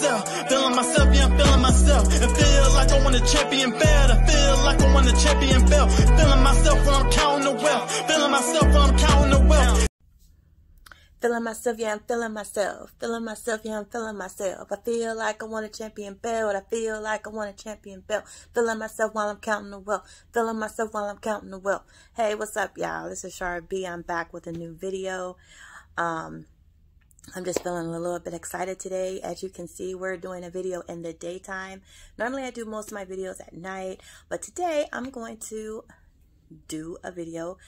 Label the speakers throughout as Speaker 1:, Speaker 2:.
Speaker 1: myself, yeah, I'm feeling myself. And feel like I want a champion belt. I feel like I want a champion belt. Feeling myself when I'm counting the wealth. Feeling myself when I'm counting the wealth.
Speaker 2: Feeling myself, yeah, I'm feeling myself. Feeling myself, yeah, I'm feeling myself. I feel like I want a champion belt. I feel like I want a champion belt. Feeling myself while I'm counting the wealth. Feeling myself while I'm counting the wealth. Hey, what's up, y'all? This is Shara B. I'm back with a new video. I'm just feeling a little bit excited today. As you can see, we're doing a video in the daytime. Normally, I do most of my videos at night, but today I'm going to do a video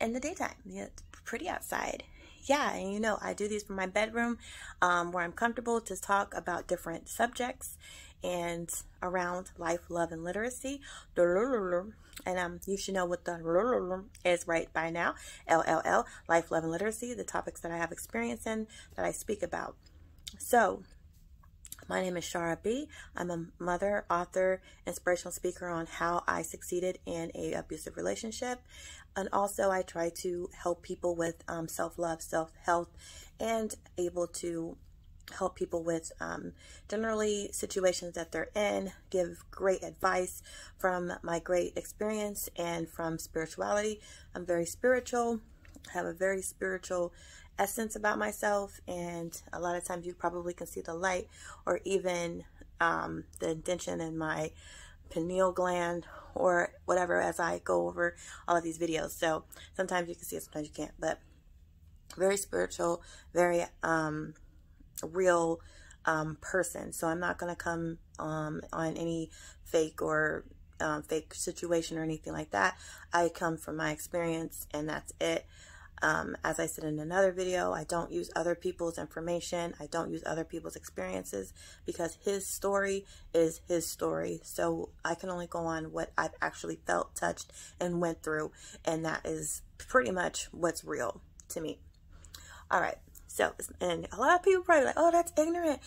Speaker 2: in the daytime. Yeah, it's pretty outside. Yeah, and you know, I do these from my bedroom where I'm comfortable to talk about different subjects and around life, love, and literacy. And you should know what the is right by now. LLL, life, love, and literacy, the topics that I have experience in that I speak about. So, my name is Shara B. I'm a mother, author, inspirational speaker on how I succeeded in an abusive relationship. And also I try to help people with self-love, self-health, and able to help people with generally situations that they're in, give great advice from my great experience and from spirituality. I'm very spiritual, have a very spiritual essence about myself, and a lot of times you probably can see the light or even the intention in my pineal gland or whatever as I go over all of these videos. So sometimes you can see it, sometimes you can't, but very spiritual, very real person. So I'm not going to come on any fake or fake situation or anything like that. I come from my experience, and that's it. As I said in another video, I don't use other people's information. I don't use other people's experiences because his story is his story. So I can only go on what I've actually felt, touched, and went through. And that is pretty much what's real to me. All right. So, and a lot of people probably like, oh, that's ignorant.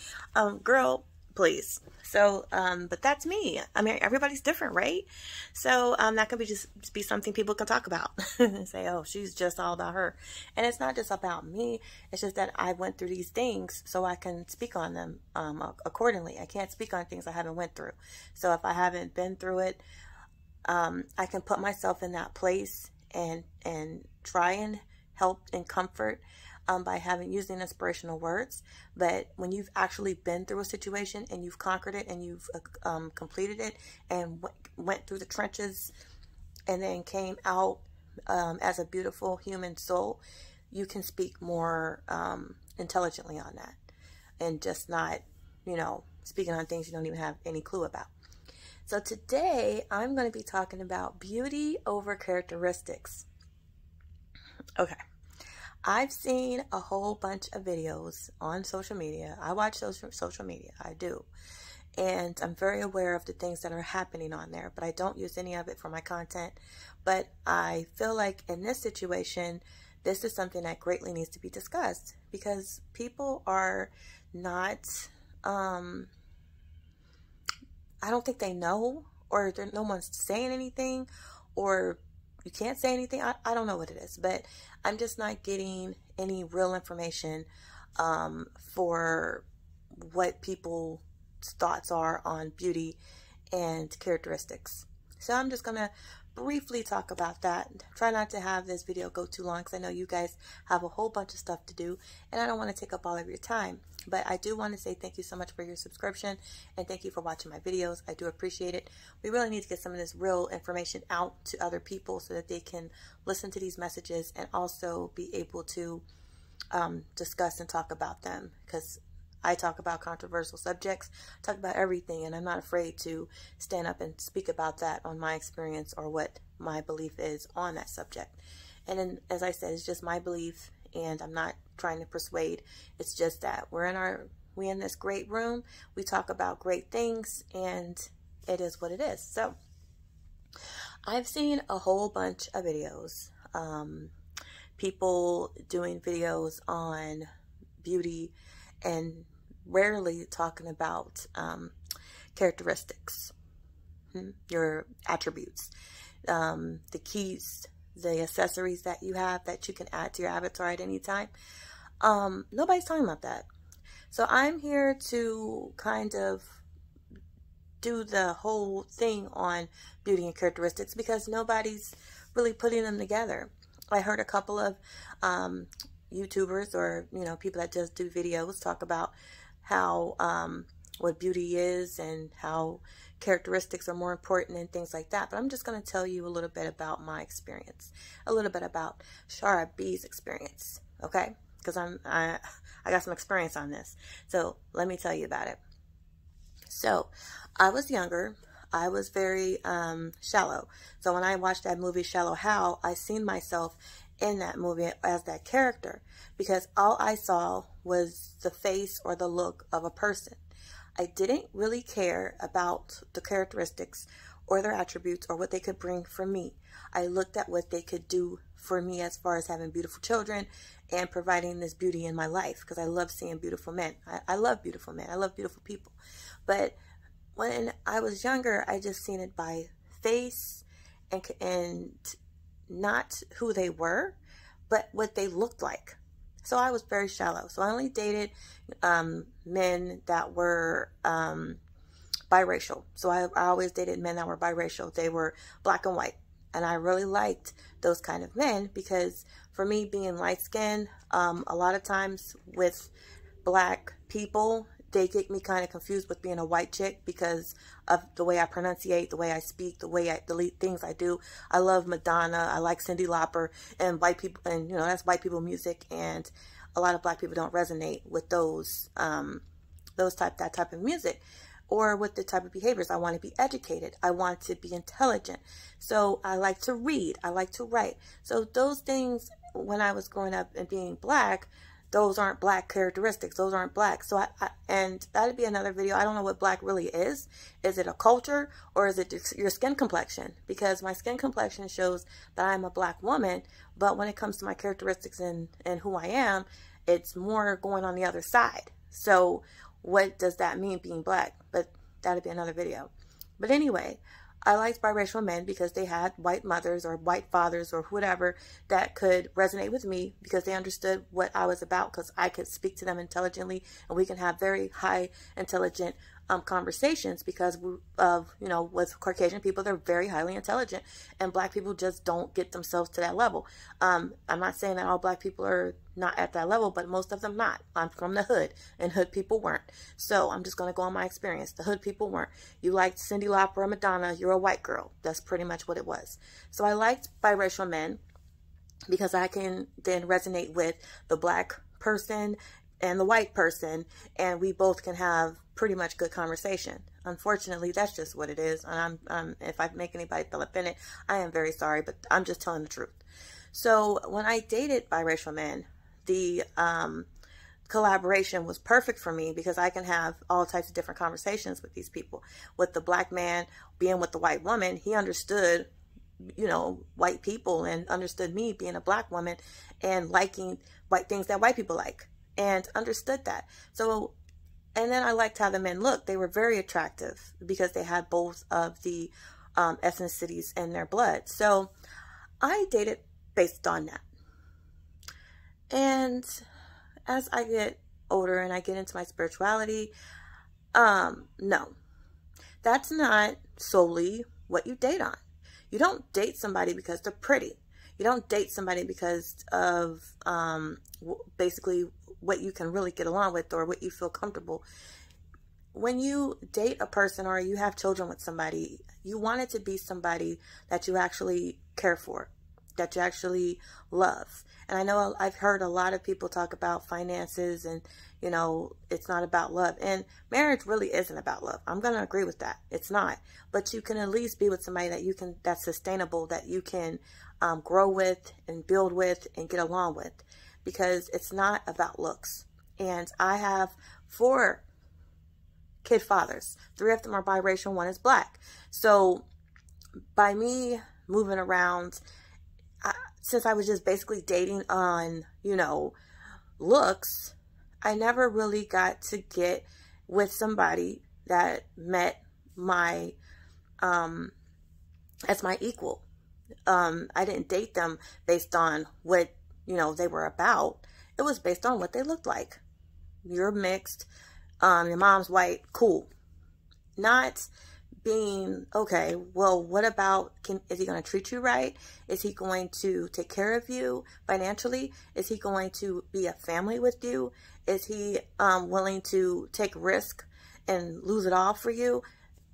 Speaker 2: Girl, please. So, but that's me. I mean, everybody's different, right? So, that could be just be something people can talk about and say, oh, she's just all about her. And it's not just about me. It's just that I went through these things so I can speak on them, accordingly. I can't speak on things I haven't went through. So if I haven't been through it, I can put myself in that place and try and help and comfort by using inspirational words. But when you've actually been through a situation and you've conquered it and you've completed it and went through the trenches and then came out as a beautiful human soul, you can speak more intelligently on that and just not, you know, speaking on things you don't even have any clue about. So today I'm going to be talking about beauty over characteristics. Okay. I've seen a whole bunch of videos on social media. I watch social media. I do. And I'm very aware of the things that are happening on there, but I don't use any of it for my content. But I feel like in this situation, this is something that greatly needs to be discussed because people are not, I don't think they know, or no one's saying anything, or you can't say anything. I don't know what it is, but I'm just not getting any real information for what people's thoughts are on beauty and characteristics. So I'm just going to briefly talk about that. Try not to have this video go too long because I know you guys have a whole bunch of stuff to do and I don't want to take up all of your time. But I do want to say thank you so much for your subscription and thank you for watching my videos. I do appreciate it. We really need to get some of this real information out to other people so that they can listen to these messages and also be able to discuss and talk about them, because I talk about controversial subjects, talk about everything, and I'm not afraid to stand up and speak about that on my experience or what my belief is on that subject. And then, as I said, it's just my belief, and I'm not trying to persuade. It's just that we're in this great room. We talk about great things, and it is what it is. So, I've seen a whole bunch of videos. People doing videos on beauty and rarely talking about characteristics, your attributes, the keys, the accessories that you have that you can add to your avatar at any time. Nobody's talking about that. So I'm here to kind of do the whole thing on beauty and characteristics because nobody's really putting them together. I heard a couple of YouTubers or, you know, people that just do videos talk about how what beauty is and how characteristics are more important and things like that. But I'm just going to tell you a little bit about my experience, a little bit about Shara B's experience, okay? Because I got some experience on this. So let me tell you about it. So I was younger. I was very shallow. So when I watched that movie Shallow Hal, I seen myself in that movie as that character because all I saw was the face or the look of a person. I didn't really care about the characteristics or their attributes or what they could bring for me. I looked at what they could do for me as far as having beautiful children and providing this beauty in my life because I love seeing beautiful men. I love beautiful men. I love beautiful people. But when I was younger, I just seen it by face and not who they were, but what they looked like. So I was very shallow. So I only dated men that were biracial. So I always dated men that were biracial. They were black and white. And I really liked those kind of men because for me being light-skinned, a lot of times with black people, they get me kind of confused with being a white chick because of the way I pronunciate, the way I speak, the things I do. I love Madonna. I like Cyndi Lauper and white people, and you know that's white people music. And a lot of black people don't resonate with that type of music, or with the type of behaviors. I want to be educated. I want to be intelligent. So I like to read. I like to write. So those things, when I was growing up and being black, those aren't black characteristics. Those aren't black. So and that'd be another video. I don't know what black really is. Is it a culture or is it your skin complexion? Because my skin complexion shows that I'm a black woman, but when it comes to my characteristics and who I am, it's more going on the other side. So what does that mean being black? But that'd be another video. But anyway, I liked biracial men because they had white mothers or white fathers or whatever that could resonate with me because they understood what I was about because I could speak to them intelligently and we can have very high intelligent conversations because of, you know, with Caucasian people, they're very highly intelligent and black people just don't get themselves to that level. I'm not saying that all black people are not at that level, but most of them not. I'm from the hood and hood people weren't. So I'm just going to go on my experience. The hood people weren't. You liked Cyndi Lauper or Madonna, you're a white girl. That's pretty much what it was. So I liked biracial men because I can then resonate with the black person and the white person, and we both can have pretty much good conversation. Unfortunately, that's just what it is. And if I make anybody feel offended, I am very sorry, but I'm just telling the truth. So when I dated biracial men, the collaboration was perfect for me because I can have all types of different conversations with these people. With the black man being with the white woman, he understood, you know, white people and understood me being a black woman and liking white things that white people like and understood that. So, and then I liked how the men looked. They were very attractive because they had both of the ethnicities in their blood. So I dated based on that. And as I get older and I get into my spirituality, no, that's not solely what you date on. You don't date somebody because they're pretty. You don't date somebody because of basically what you can really get along with or what you feel comfortable. When you date a person or you have children with somebody, you want it to be somebody that you actually care for, that you actually love. And I know I've heard a lot of people talk about finances and, you know, it's not about love. And marriage really isn't about love. I'm going to agree with that. It's not. But you can at least be with somebody that that's sustainable, that you can grow with and build with and get along with, because it's not about looks. And I have 4 kid fathers. 3 of them are biracial, 1 is black. So by me moving around, since I was just basically dating on, you know, looks, I never really got to get with somebody that met my, as my equal. I didn't date them based on what, you know, they were about. It was based on what they looked like. you're mixed, your mom's white, cool. Not being, okay, well, what about, is he going to treat you right? Is he going to take care of you financially? Is he going to be a family with you? Is he willing to take risk and lose it all for you?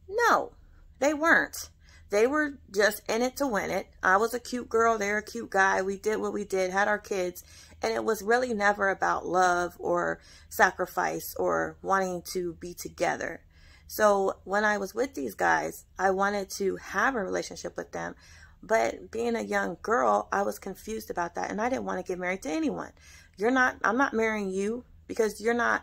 Speaker 2: No, they weren't. They were just in it to win it. I was a cute girl. They were a cute guy. We did what we did, had our kids. And it was really never about love or sacrifice or wanting to be together. So when I was with these guys, I wanted to have a relationship with them. But being a young girl, I was confused about that. And I didn't want to get married to anyone. I'm not marrying you because you're not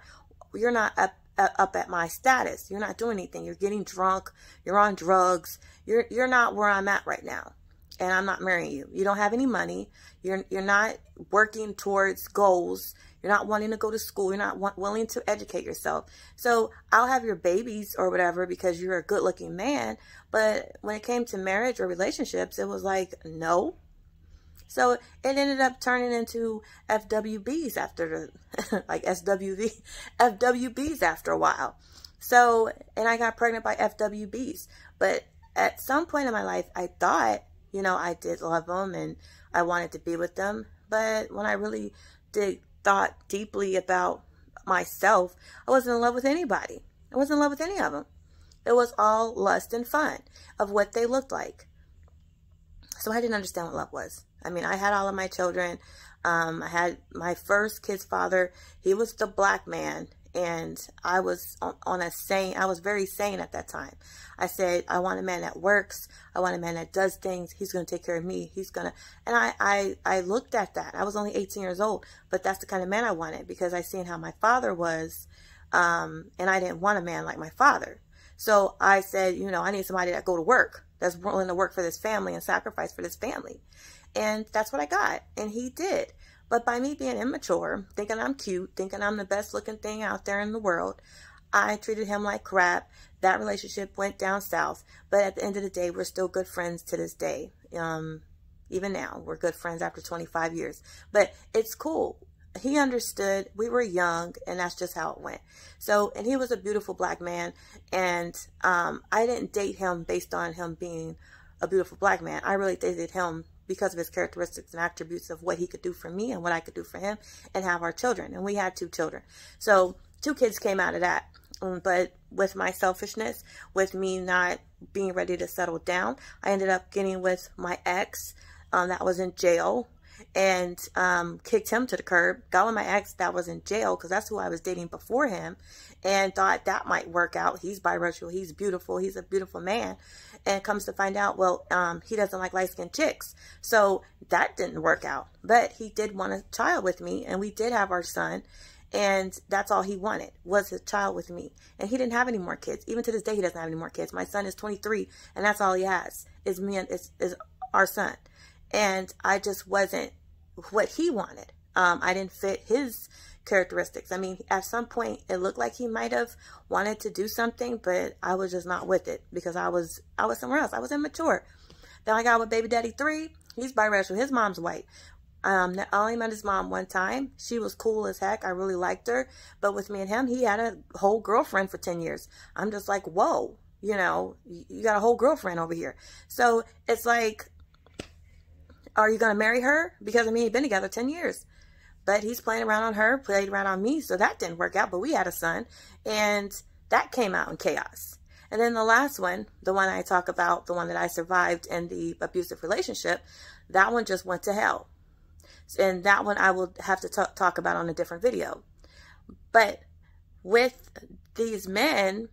Speaker 2: up at my status. You're not doing anything. You're getting drunk. You're on drugs. You're not where I'm at right now. And I'm not marrying you. You don't have any money. You're not working towards goals. You're not wanting to go to school. You're not willing to educate yourself. So I'll have your babies or whatever because you're a good looking man. But when it came to marriage or relationships, it was like, no. So it ended up turning into FWBs after like FWBs after a while. So, and I got pregnant by FWBs. But at some point in my life, I thought, you know, I did love them and I wanted to be with them. But when I really thought deeply about myself, I wasn't in love with anybody. I wasn't in love with any of them. It was all lust and fun of what they looked like. So I didn't understand what love was. I mean, I had all of my children. I had my first kid's father. He was the black man. And I was I was very sane at that time. I said, I want a man that works. I want a man that does things. He's going to take care of me. And I looked at that. I was only 18 years old, but that's the kind of man I wanted because I seen how my father was. And I didn't want a man like my father. So I said, you know, I need somebody that go to work, that's willing to work for this family and sacrifice for this family. And that's what I got. And he did. But by me being immature, thinking I'm cute, thinking I'm the best looking thing out there in the world, I treated him like crap. That relationship went down south. But at the end of the day, we're still good friends to this day. Even now, we're good friends after 25 years. But it's cool. He understood. We were young, and that's just how it went. So, and he was a beautiful black man. And I didn't date him based on him being a beautiful black man. I really dated him because of his characteristics and attributes of what he could do for me and what I could do for him and have our children. And we had 2 children. So 2 kids came out of that. But with my selfishness, with me not being ready to settle down, I ended up getting with my ex that was in jail and kicked him to the curb. Got with my ex that was in jail because that's who I was dating before him and thought that might work out. He's biracial. He's beautiful. He's a beautiful man. And comes to find out, well, he doesn't like light-skinned chicks. So that didn't work out. But he did want a child with me, and we did have our son. And that's all he wanted, was a child with me. And he didn't have any more kids. Even to this day, he doesn't have any more kids. My son is 23, and that's all he has, is me and is our son. And I just wasn't what he wanted. I didn't fit his characteristics. I mean, at some point it looked like he might have wanted to do something, but I was just not with it because I was somewhere else. I was immature. Then I got with baby daddy 3. He's biracial. His mom's white. I only met his mom one time. She was cool as heck. I really liked her. But with me and him, he had a whole girlfriend for 10 years. I'm just like, whoa, you know, you got a whole girlfriend over here. So it's like, are you going to marry her? Because I mean, he'd been together 10 years. But he's playing around on her, played around on me, so that didn't work out. But we had a son, and that came out in chaos. And then the last one, the one I talk about, the one that I survived in the abusive relationship, that one just went to hell. And that one I will have to talk about on a different video. But with these men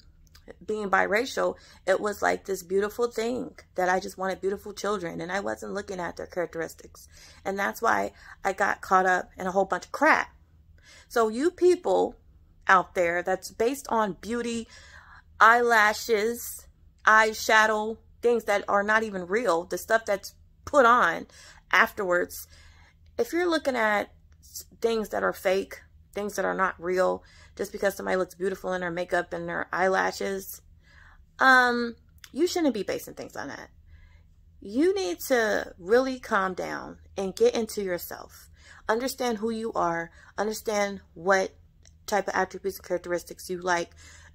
Speaker 2: being biracial, it was like this beautiful thing that I just wanted beautiful children, and I wasn't looking at their characteristics. And that's why I got caught up in a whole bunch of crap. So you people out there that's based on beauty, eyelashes, eyeshadow, things that are not even real, the stuff that's put on afterwards, if you're looking at things that are fake, things that are not real, just because somebody looks beautiful in their makeup and their eyelashes, you shouldn't be basing things on that. You need to really calm down and get into yourself. Understand who you are. Understand what type of attributes and characteristics you like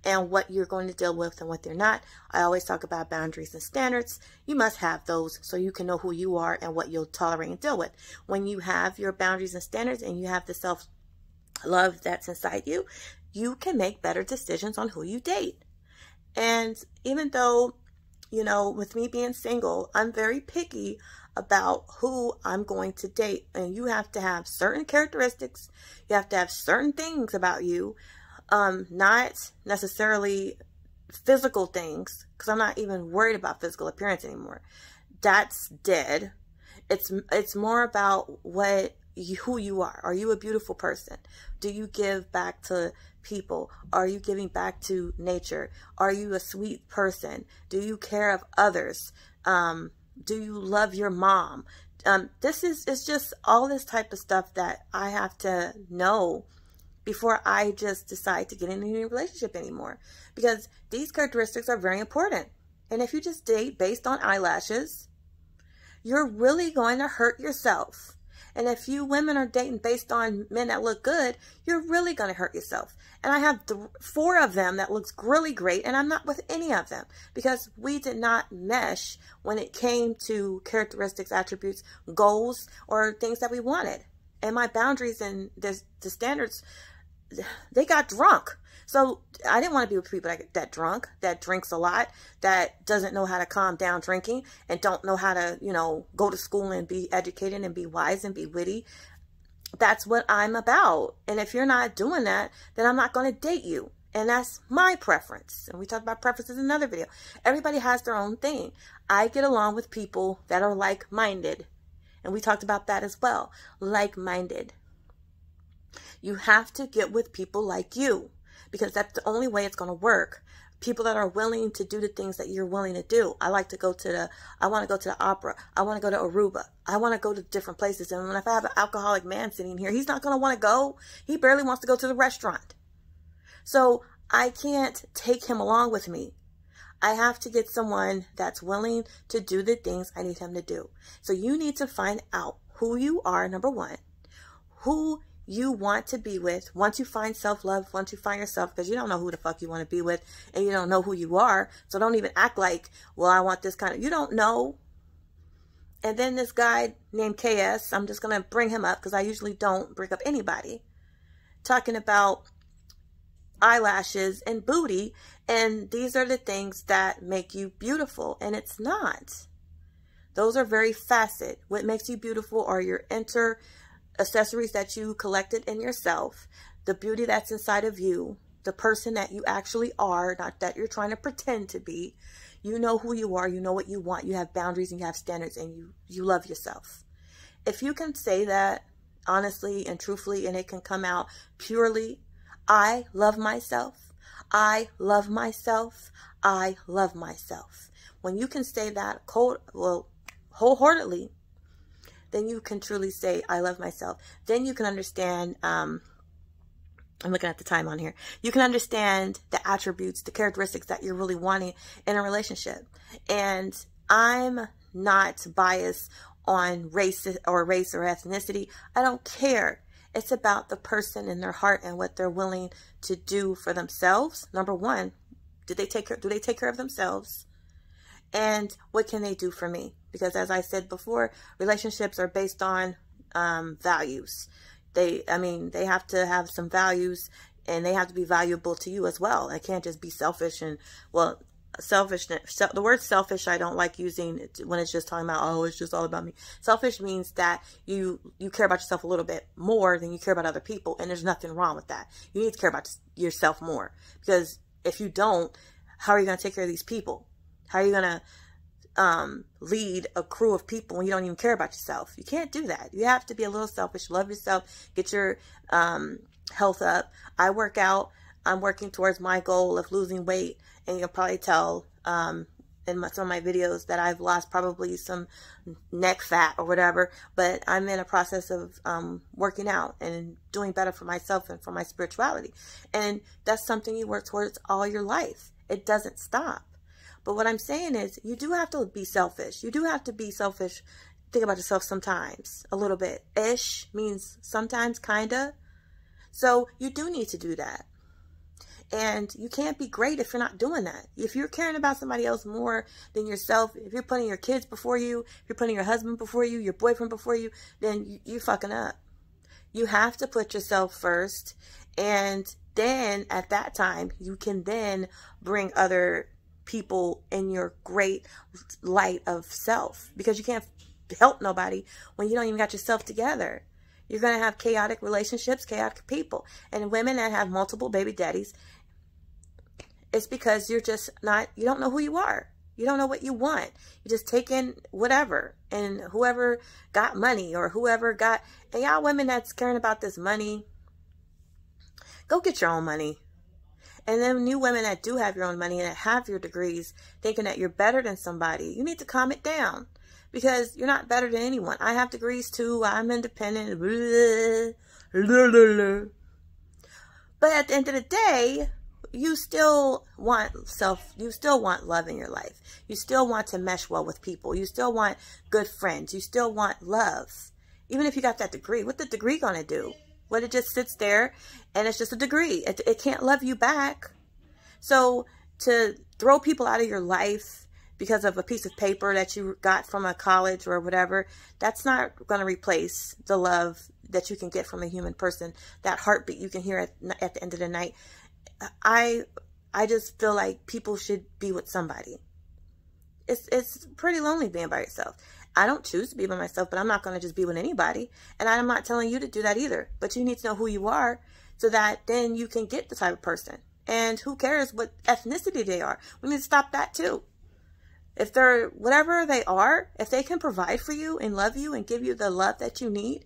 Speaker 2: and what you're going to deal with and what they're not. I always talk about boundaries and standards. You must have those so you can know who you are and what you'll tolerate and deal with. When you have your boundaries and standards and you have the self-love that's inside you, you can make better decisions on who you date. And even though, you know, with me being single, I'm very picky about who I'm going to date. And you have to have certain characteristics. You have to have certain things about you. Not necessarily physical things, because I'm not even worried about physical appearance anymore. That's dead. It's more about who you are. Are you a beautiful person? Do you give back to people? Are you giving back to nature? Are you a sweet person? Do you care of others? Do you love your mom? It's just all this type of stuff that I have to know before I just decide to get in any relationship anymore. Because these characteristics are very important. And if you just date based on eyelashes, you're really going to hurt yourself. And if you women are dating based on men that look good, you're really going to hurt yourself. And I have 4 of them that looks really great, and I'm not with any of them because we did not mesh when it came to characteristics, attributes, goals, or things that we wanted. And my boundaries and the standards, they got drunk. So I didn't want to be with people that drunk, that drinks a lot, that doesn't know how to calm down drinking, and don't know how to, you know, go to school and be educated and be wise and be witty. That's what I'm about. And if you're not doing that, then I'm not going to date you. And that's my preference. And we talked about preferences in another video. Everybody has their own thing. I get along with people that are like-minded. And we talked about that as well. Like-minded. You have to get with people like you, because that's the only way it's going to work. People that are willing to do the things that you're willing to do. I want to go to the opera. I want to go to Aruba. I want to go to different places. And if I have an alcoholic man sitting here, he's not going to want to go. He barely wants to go to the restaurant. So I can't take him along with me. I have to get someone that's willing to do the things I need him to do. So you need to find out who you are, number one, who you want to be with. Once you find self-love, once you find yourself, because you don't know who the fuck you want to be with, and you don't know who you are, so don't even act like, well, I want this kind of, you don't know. And then this guy named KS, I'm just going to bring him up because I usually don't bring up anybody, talking about eyelashes and booty, and these are the things that make you beautiful, and it's not. Those are very facet. What makes you beautiful are your accessories that you collected in yourself, the beauty that's inside of you, the person that you actually are, not that you're trying to pretend to be. You know who you are, you know what you want, you have boundaries and you have standards, and you love yourself. If you can say that honestly and truthfully, and it can come out purely, I love myself, I love myself, I love myself. When you can say that wholeheartedly, then you can truly say, I love myself. Then you can understand, I'm looking at the time on here. You can understand the attributes, the characteristics that you're really wanting in a relationship. And I'm not biased on race or ethnicity. I don't care. It's about the person and their heart and what they're willing to do for themselves. Number one, do they take care of themselves? And what can they do for me? Because as I said before, relationships are based on values. They have to have some values, and they have to be valuable to you as well. They can't just be selfish. And, well, selfishness, the word selfish I don't like using when it's just talking about, oh, it's just all about me. Selfish means that you care about yourself a little bit more than you care about other people, and there's nothing wrong with that. You need to care about yourself more, because if you don't, how are you going to take care of these people? How are you going to lead a crew of people when you don't even care about yourself? You can't do that. You have to be a little selfish, love yourself, get your health up. I work out. I'm working towards my goal of losing weight, and you can probably tell in some of my videos that I've lost probably some neck fat or whatever, but I'm in a process of working out and doing better for myself and for my spirituality. And that's something you work towards all your life. It doesn't stop. But what I'm saying is, you do have to be selfish. You do have to be selfish. Think about yourself sometimes. A little bit. Ish means sometimes, kinda. So you do need to do that. And you can't be great if you're not doing that. If you're caring about somebody else more than yourself, if you're putting your kids before you, if you're putting your husband before you, your boyfriend before you, then you're fucking up. You have to put yourself first. And then at that time, you can then bring other people in your great light of self. Because you can't help nobody when you don't even got yourself together. You're going to have chaotic relationships, chaotic people. And women that have multiple baby daddies, it's because you're just not, you don't know who you are. You don't know what you want. You just take in whatever. And whoever got money or whoever got, and y'all women that's caring about this money, go get your own money. And then new women that do have your own money and that have your degrees, thinking that you're better than somebody, you need to calm it down. Because you're not better than anyone. I have degrees too. I'm independent. But at the end of the day, you still want you still want love in your life. You still want to mesh well with people. You still want good friends. You still want love. Even if you got that degree, what the degree gonna do? What, it just sits there and it's just a degree. It can't love you back. So to throw people out of your life because of a piece of paper that you got from a college or whatever, that's not going to replace the love that you can get from a human person, that heartbeat you can hear at the end of the night. I just feel like people should be with somebody. It's pretty lonely being by yourself. I don't choose to be by myself, but I'm not going to just be with anybody. And I'm not telling you to do that either. But you need to know who you are so that then you can get the type of person. And who cares what ethnicity they are? We need to stop that too. If they're whatever they are, if they can provide for you and love you and give you the love that you need,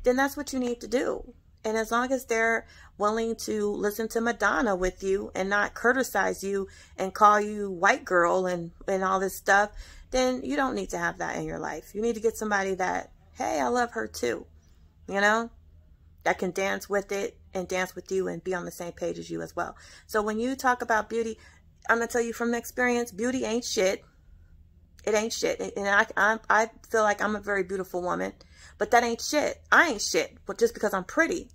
Speaker 2: then that's what you need to do. And as long as they're willing to listen to Madonna with you and not criticize you and call you white girl and all this stuff, then you don't need to have that in your life. You need to get somebody that, hey, I love her too, you know, that can dance with it and dance with you and be on the same page as you as well. So when you talk about beauty, I'm going to tell you from experience, beauty ain't shit. It ain't shit. And I feel like I'm a very beautiful woman, but that ain't shit. I ain't shit, but just because I'm pretty.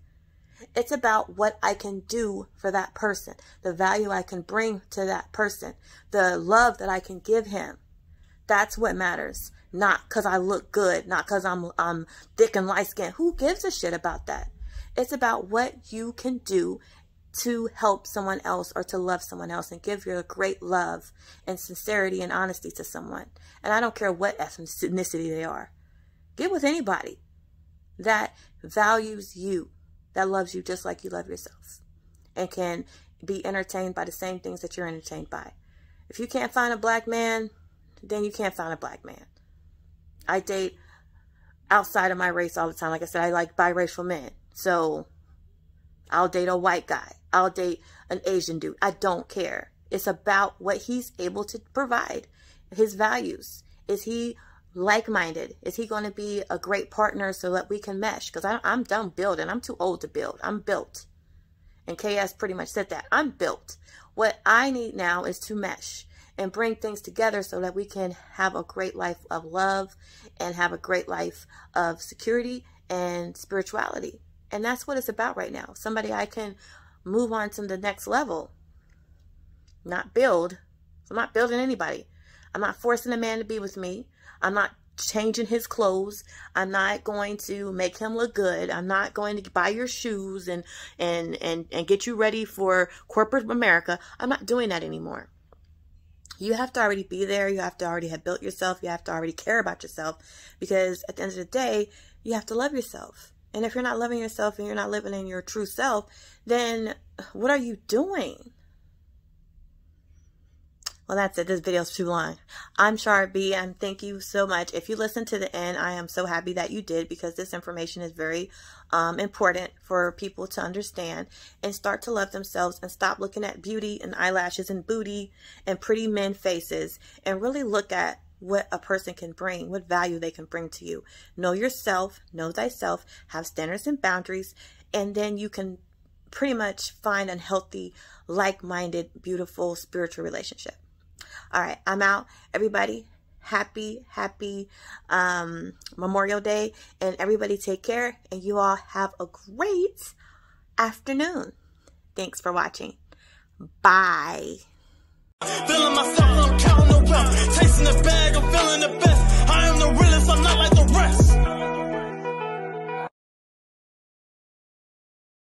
Speaker 2: It's about what I can do for that person, the value I can bring to that person, the love that I can give him. That's what matters. Not because I look good, not because I'm thick and light-skinned. Who gives a shit about that? It's about what you can do to help someone else or to love someone else and give your great love and sincerity and honesty to someone. And I don't care what ethnicity they are. Get with anybody that values you, that loves you just like you love yourself, and can be entertained by the same things that you're entertained by. If you can't find a black man, then you can't find a black man. I date outside of my race all the time. Like I said, I like biracial men. So I'll date a white guy. I'll date an Asian dude. I don't care. It's about what he's able to provide. His values. Is he like-minded? Is he going to be a great partner so that we can mesh? Because I'm done building. I'm too old to build. I'm built. And KS pretty much said that. I'm built. What I need now is to mesh and bring things together so that we can have a great life of love and have a great life of security and spirituality. And that's what it's about right now. Somebody I can move on to the next level. Not build. I'm not building anybody. I'm not forcing a man to be with me. I'm not changing his clothes. I'm not going to make him look good. I'm not going to buy your shoes and get you ready for corporate America. I'm not doing that anymore. You have to already be there. You have to already have built yourself. You have to already care about yourself, because at the end of the day, you have to love yourself. And if you're not loving yourself and you're not living in your true self, then what are you doing? Well, that's it. This video is too long. I'm Shard B, and thank you so much. If you listened to the end, I am so happy that you did, because this information is very important for people to understand and start to love themselves and stop looking at beauty and eyelashes and booty and pretty men faces and really look at what a person can bring, what value they can bring to you. Know yourself, know thyself, have standards and boundaries, and then you can pretty much find a healthy, like-minded, beautiful, spiritual relationship. All right, I'm out. Everybody, happy Memorial Day, and everybody take care, and you all have a great afternoon. Thanks for watching. Bye.
Speaker 1: Feeling myself.